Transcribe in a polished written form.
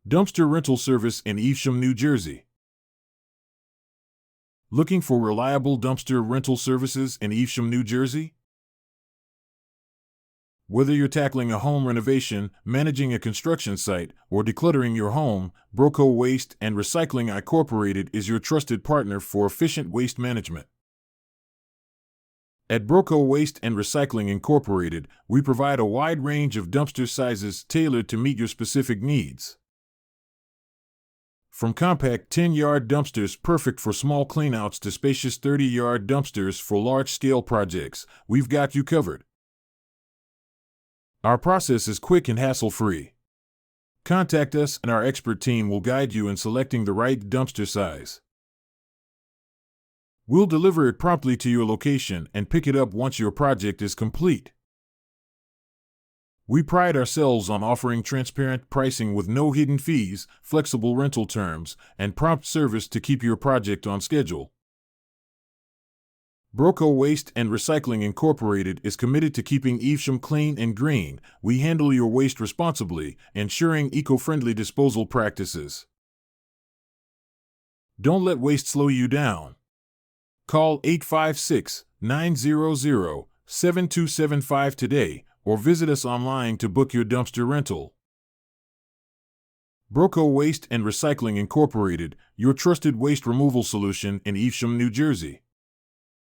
Dumpster rental service in Evesham, New Jersey. Looking for reliable dumpster rental services in Evesham, New Jersey? Whether you're tackling a home renovation, managing a construction site, or decluttering your home, BroCo Waste and Recycling Inc. is your trusted partner for efficient waste management. At BroCo Waste and Recycling Inc., we provide a wide range of dumpster sizes tailored to meet your specific needs. From compact 10-yard dumpsters perfect for small cleanouts to spacious 30-yard dumpsters for large-scale projects, we've got you covered. Our process is quick and hassle-free. Contact us and our expert team will guide you in selecting the right dumpster size. We'll deliver it promptly to your location and pick it up once your project is complete. We pride ourselves on offering transparent pricing with no hidden fees, flexible rental terms, and prompt service to keep your project on schedule. BroCo Waste and Recycling Inc. is committed to keeping Evesham clean and green. We handle your waste responsibly, ensuring eco-friendly disposal practices. Don't let waste slow you down. Call 856-900-7275 today or visit us online to book your dumpster rental. BroCo Waste and Recycling Inc., your trusted waste removal solution in Evesham, New Jersey.